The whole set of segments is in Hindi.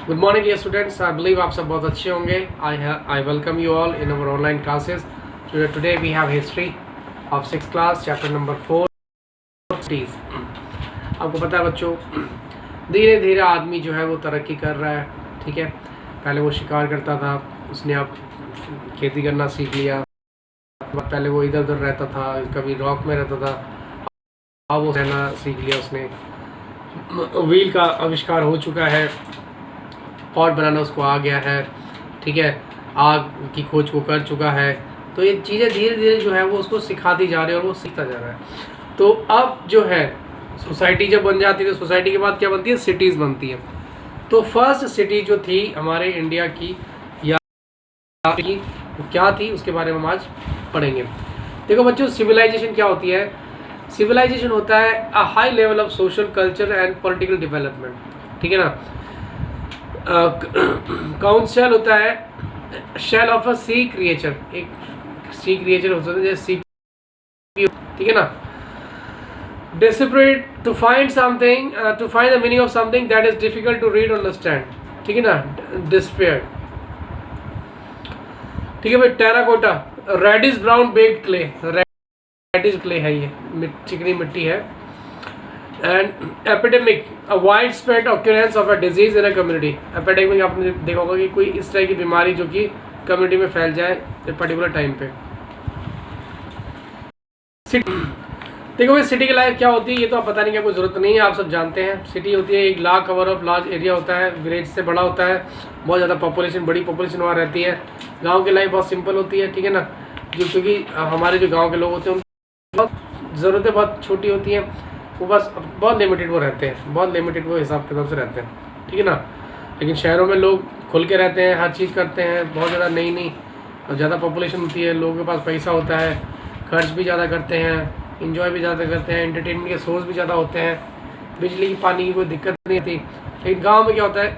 Good morning dear students, I believe आप सब बहुत अच्छे होंगे। I welcome you all in our online classes. Today we have history of 6th class chapter number 4 cities. आपको पता है बच्चों, धीरे धीरे आदमी जो है वो तरक्की कर रहा है। ठीक है, पहले वो शिकार करता था, उसने अब खेती करना सीख लिया। पहले वो इधर उधर रहता था, कभी रॉक में रहता था, अब वो रहना सीख लिया उसने। व्हील का आविष्कार हो चुका है, पॉट बनाना उसको आ गया है। ठीक है, आग की खोज को कर चुका है। तो ये चीज़ें धीरे धीरे जो है वो उसको सिखाती जा रही है और वो सीखता जा रहा है। तो अब जो है सोसाइटी जब बन जाती है तो सोसाइटी के बाद क्या बनती है, सिटीज़ बनती है। तो फर्स्ट सिटी जो थी हमारे इंडिया की या क्या थी उसके बारे में हम आज पढ़ेंगे। देखो बच्चों, सिविलाइजेशन क्या होती है? सिविलाइजेशन होता है a high level of social culture and political development. ठीक है ना। काउंसिल होता है shell of a sea creature, एक सी क्रिएचर होता है जैसे सी। ठीक है ना। Desperate to find something, to find the meaning of something that is difficult to read understand. ठीक है ना। डिस्पेयर। ठीक है भाई। Terracotta, reddish brown baked clay, reddish clay है ये, चिकनी मिट्टी है। And epidemic, a wide spread occurrence of a disease in a community. Epidemic आपने देखा होगा कि कोई इस तरह की बीमारी जो कि कम्युनिटी में फैल जाए पर्टिकुलर टाइम पे। देखो भाई, सिटी की लाइफ क्या होती है ये तो आप पता नहीं, क्या कोई ज़रूरत नहीं है, आप सब जानते हैं। सिटी होती है एक large cover of large area होता है, विलेज से बड़ा होता है, बहुत ज़्यादा पॉपुलेशन, बड़ी पॉपुलेशन वहाँ रहती है। गांव की लाइफ बहुत सिंपल होती है। ठीक है ना। जो क्योंकि हमारे जो गांव के लोग होते हैं उनकी बहुत ज़रूरतें बहुत छोटी होती हैं, वो बस बहुत लिमिटेड वो रहते हैं, बहुत लिमिटेड वो हिसाब किताब से रहते हैं। ठीक है ना। लेकिन शहरों में लोग खुल के रहते हैं, हर चीज़ करते हैं, बहुत ज़्यादा नई और ज़्यादा पॉपुलेशन होती है, लोगों के पास पैसा होता है, खर्च भी ज़्यादा करते हैं, इंजॉय भी ज़्यादा करते हैं, एंटरटेनमेंट के सोर्स भी ज़्यादा होते हैं, बिजली की पानी की कोई दिक्कत नहीं आती। लेकिन गाँव में क्या होता है,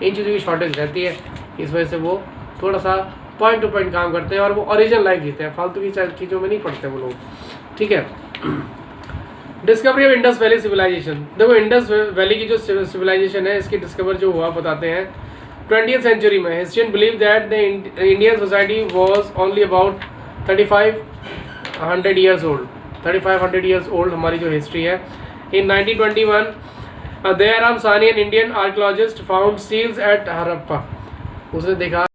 इन चीज़ों की शॉर्टेज रहती है, इस वजह से वो थोड़ा सा पॉइंट टू पॉइंट काम करते हैं और वो ओरिजिनल लाइफ जीते हैं, फालतू की चीज़ों में नहीं पड़ते वो लोग। ठीक है। Discovery of Indus valley civilisation. देखो, इंडस वैली की जो सिविलाइजेशन है इसकी डिस्कवर जो हुआ बताते हैं 20th सेंचुरी में। Historian believe that the Indian society was only about 3500 years old. 3500 years old हमारी जो हिस्ट्री है। In 1921 Dayaram Sahni an Indian archaeologist found seals at Harappa. उसने देखा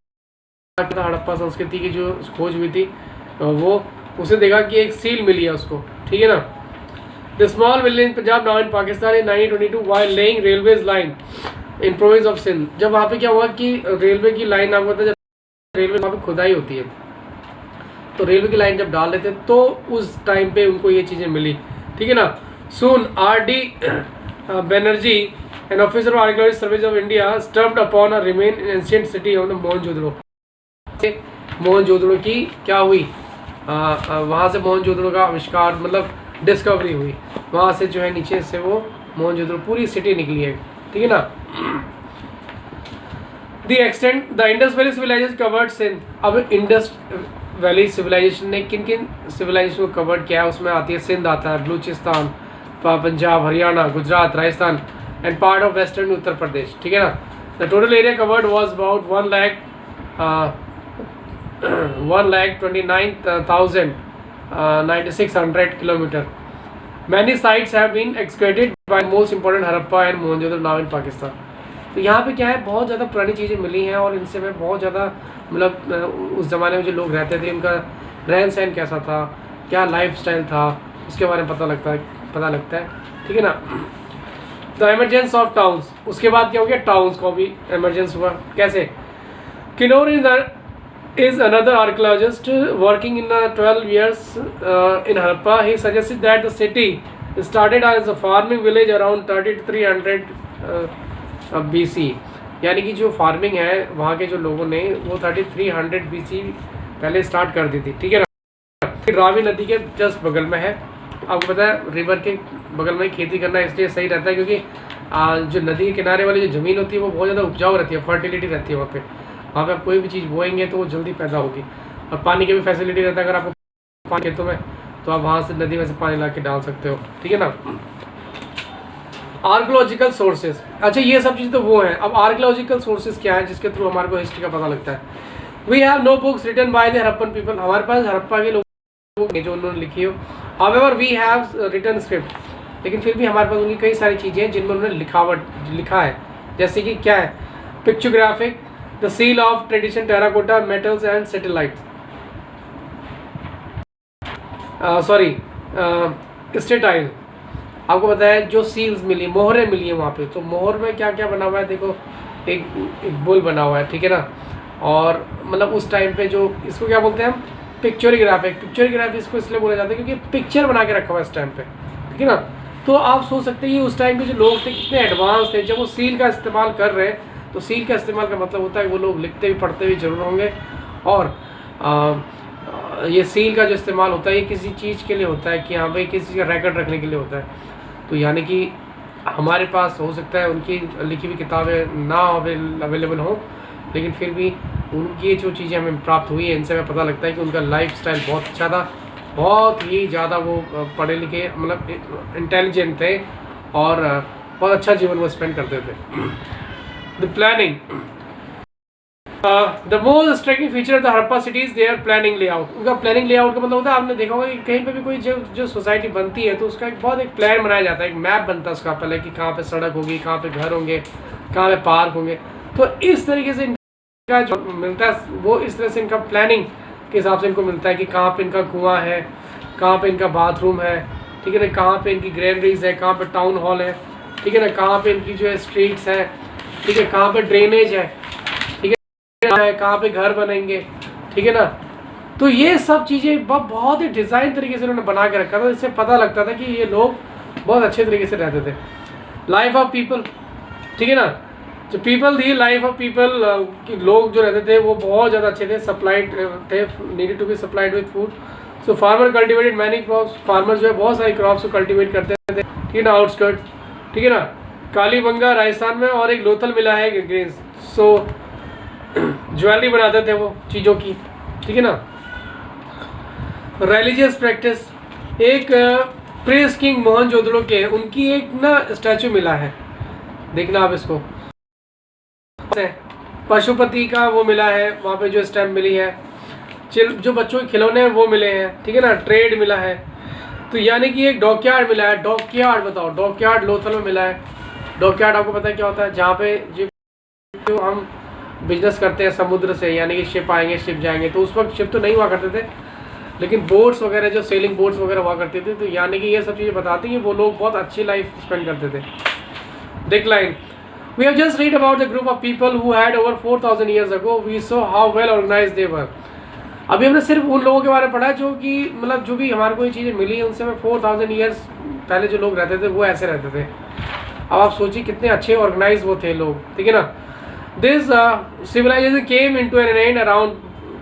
हड़प्पा संस्कृति की जो खोज हुई थी वो उसने देखा कि एक सील मिली है उसको। ठीक है ना। The small village in Punjab now in Pakistan in 1922 while laying railways line in province of Sindh। जब वहाँ पे क्या हुआ कि रेलवे की लाइन, आपको पता है जब रेलवे वहाँ पे खुदाई होती है तो रेलवे की लाइन जब डाल देते हैं तो उस टाइम पे उनको ये चीज़ें मिली। ठीक है ना। Soon R.D. Banerjee, an officer of Archaeological Service of India, stumbled upon a remain in ancient city of the Mohenjodaro. Mohenjodaro की क्या हुई, वहाँ से मोहनजोदड़ो का आविष्कार मतलब डिस्कवरी हुई। वहाँ से जो है नीचे से वो मोहनजोदड़ो पूरी सिटी निकली है। ठीक है ना। The extent the Indus valley civilisation covered Sindh. अब इंडस वैली सिविलाइजेशन ने किन किन सिविलाइजेशन को कवर्ड किया है उसमें आती है सिंध आता है, Balochistan, Punjab, Haryana, Gujarat, Rajasthan and part of western Uttar Pradesh. ठीक है ना। The total area covered was about 1,29,600 kilometer. Many sites have been excavated by most important Harappa and Mohenjo-daro now in Pakistan। तो यहाँ पे क्या है, बहुत ज़्यादा पुरानी चीज़ें मिली हैं और इनसे मैं बहुत ज़्यादा मतलब उस ज़माने में जो लोग रहते थे उनका रहन सहन कैसा था, क्या लाइफ स्टाइल था, उसके बारे में पता लगता है। ठीक है ना। द एमरजेंस ऑफ टाउन्स, उसके बाद क्या हो गया, टाउन्स को भी एमरजेंस हुआ। कैसे? Kinnaur is another archaeologist working in 12 years in Harappa. He suggested that the city started as a farming village around 3300 BC। यानी कि जो फार्मिंग है वहाँ के जो लोगों ने वो 3300 BC पहले स्टार्ट कर दी थी। ठीक है ना। रावी नदी के जस्ट बगल में है। आपको पता है रिवर के बगल में खेती करना इसलिए सही रहता है क्योंकि जो नदी के किनारे वाली जो ज़मीन होती है वो बहुत ज़्यादा उपजाऊ रहती है, फर्टिलिटी रहती है वहाँ पे आप कोई भी चीज़ बोएंगे तो वो जल्दी पैदा होगी और पानी की भी फैसिलिटी रहता है। अगर आपको पानी खेतों में तो आप वहाँ से नदी में से पानी ला के डाल सकते हो। ठीक है ना। आर्कोलॉजिकल सोर्सेज, अच्छा ये सब चीज़ तो वो हैं। अब आर्कोलॉजिकल सोर्सेज क्या है जिसके थ्रू हमारे को हिस्ट्री का पता लगता है? We have no books written by the Harappan people, हमारे पास हड़प्पा के लोग जो उन्होंने लिखी हो। However we have written script, लेकिन फिर भी हमारे पास उनकी कई सारी चीज़ें हैं जिनमें उन्होंने लिखा है। जैसे कि क्या है? Pictographic, the seal of tradition, terracotta, metals and satellites, sorry steatite. आपको पता है जो सील्स मिली, मोहरें मिली हैं वहाँ पे, तो मोहर में क्या क्या बना हुआ है? देखो एक बुल बना हुआ है, ठीक है ना। और मतलब उस टाइम पे जो इसको क्या बोलते हैं हम? पिक्चोरिग्राफिक। पिक्चोरिग्राफी इसको इसलिए बोला जाता है क्योंकि पिक्चर बना के रखा हुआ है इस टाइम पे, ठीक है ना। तो आप सोच सकते हैं कि उस टाइम के जो लोग थे कितने एडवांस थे। जब वो सील का इस्तेमाल कर रहे हैं तो सील का इस्तेमाल का मतलब होता है कि वो लोग लिखते भी पढ़ते भी जरूर होंगे। और ये सील का जो इस्तेमाल होता है ये किसी चीज़ के लिए होता है कि हाँ भाई किसी चीज़ का रिकॉर्ड रखने के लिए होता है। तो यानी कि हमारे पास हो सकता है उनकी लिखी हुई किताबें ना अवेलेबल हो, लेकिन फिर भी उनकी जो चीज़ें हमें प्राप्त हुई है इनसे हमें पता लगता है कि उनका लाइफ स्टाइल बहुत अच्छा था, बहुत ही ज़्यादा वो पढ़े लिखे मतलब इंटेलिजेंट थे और बहुत अच्छा जीवन वो स्पेंड करते थे। The planning, the most striking feature of the Harappa cities their planning layout. उनका प्लानिंग लेआउट का मतलब होता है, आपने देखा होगा कि कहीं पे भी कोई जो सोसाइटी बनती है तो उसका एक प्लान बनाया जाता है, एक मैप बनता है उसका पहले कि कहाँ पे सड़क होगी, कहाँ पे घर होंगे, कहाँ पे पार्क होंगे। तो इस तरीके से इनका जो मिलता है वो इस तरह से इनका प्लानिंग के हिसाब से इनको मिलता है कि कहाँ पे इनका कुआँ है, कहाँ पे इनका बाथरूम है, ठीक है ना, कहाँ पे इनकी ग्रैनरीज है, कहाँ पे टाउन हॉल है, ठीक है ना, कहाँ पे इनकी जो है स्ट्रीट्स है, ठीक है, कहाँ पे ड्रेनेज है, कहाँ पे घर बनेंगे, ठीक है ना। तो ये सब चीज़ें बहुत ही डिज़ाइन तरीके से उन्होंने बना के रखा था, इससे पता लगता था कि ये लोग बहुत अच्छे तरीके से रहते थे। लाइफ ऑफ पीपल, ठीक है ना, जो पीपल थी, लाइफ ऑफ पीपल, लोग जो रहते थे वो बहुत ज़्यादा अच्छे थे, सप्लाइड थे, needed to be supplied with food. So farmer cultivated many crops, farmer जो है बहुत सारी क्रॉप्स को कल्टिवेट करते थे, ठीक है ना, आउटस्कर्ट, ठीक है ना। कालीबंगा राजस्थान में और एक लोथल मिला है ग्रेन्स। सो ज्वेलरी बनाते थे वो चीज़ों की, ठीक है ना। रिलीजियस प्रैक्टिस, एक प्रेस किंग मोहनजोदड़ो के उनकी एक ना स्टैचू मिला है, देखना आप इसको। पशुपति का वो मिला है वहाँ पे जो स्टैम्प मिली है, जो बच्चों के खिलौने हैं वो मिले हैं, ठीक है ना। ट्रेड मिला है, तो यानी कि एक डॉकयार्ड मिला है। डॉकयार्ड बताओ, डॉकयार्ड लोथल में मिला है। डॉकयार्ड आपको पता है क्या होता है? जहाँ पे जो हम बिजनेस करते हैं समुद्र से, यानी कि शिप आएंगे, शिप जाएंगे, तो उस वक्त शिप तो नहीं हुआ करते थे, लेकिन बोट्स वगैरह जो सेलिंग बोट्स वगैरह हुआ करती थी। तो यानी कि ये सब चीज़ें बताती हैं वो लोग बहुत अच्छी लाइफ स्पेंड करते थे। Decline, we have just read about the group of people who had over 4000 years ago, we saw how well organised they were. अभी हमने सिर्फ उन लोगों के बारे में पढ़ा जो कि मतलब जो भी हमारे को ये चीज़ें मिली उनसे हमें 4000 ईयर्स पहले जो लोग रहते थे वो ऐसे रहते थे। अब आप सोचिए कितने अच्छे ऑर्गेनाइज वो थे लोग, ठीक है ना। This civilization came into an end around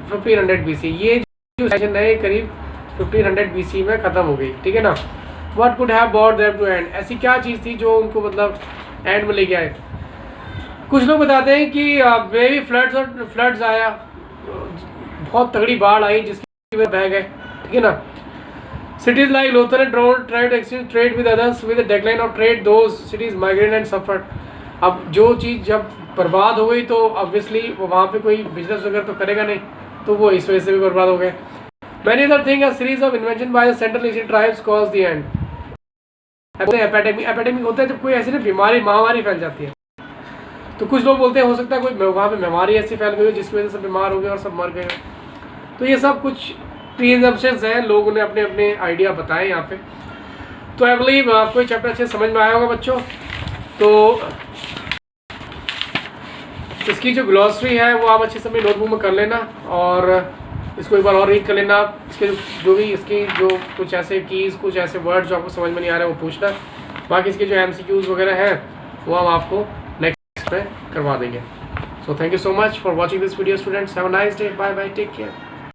1500 BC। ये जो civilization है करीब 1500 BC में ख़त्म हो गई, ठीक है ना। What could have brought them to end? ऐसी क्या चीज़ थी जो उनको मतलब एंड में ले गया है? कुछ लोग बताते हैं कि मे बी फ्लड्स आया, बहुत तगड़ी बाढ़ आई जिसकी वजह बह गए, ठीक है ना। Cities like Lothal and Toronto tried to exchange trade with others. With the decline of trade, those cities migrated and suffered। अब जो चीज़ जब बर्बाद हो गई तो ऑब्वियसली वहाँ पे कोई बिजनेस वगैरह तो करेगा नहीं, तो वो इस वजह से भी बर्बाद हो गए। Many other thing, a series of invention by the central Asian tribes cause the end. Epidemic होता है जब कोई ऐसी ना बीमारी महामारी फैल जाती है, तो कुछ लोग बोलते हैं हो सकता है कोई वहाँ पे बीमारी ऐसी फैल गई हो जिसकी वजह से बीमार हो गए और सब मर गए। तो ये सब कुछ प्रीजम्पशंस हैं, लोगों ने अपने अपने आइडिया बताए यहाँ पे। तो आई बिलीव आपको ये चैप्टर अच्छे समझ में आया होगा बच्चों। तो इसकी जो ग्लॉसरी है वो आप अच्छे से अपनी नोटबुक में कर लेना और इसको एक बार और रीड कर लेना। इसके जो भी इसकी जो कुछ ऐसे कीज़, कुछ ऐसे वर्ड जो आपको समझ में नहीं आ रहे वो पूछना। बाकी इसके जो MCQs वगैरह हैं वो हम आपको नेक्स्ट में करवा देंगे। So thank you so much for watching this video students. Have a nice day, bye bye, take care.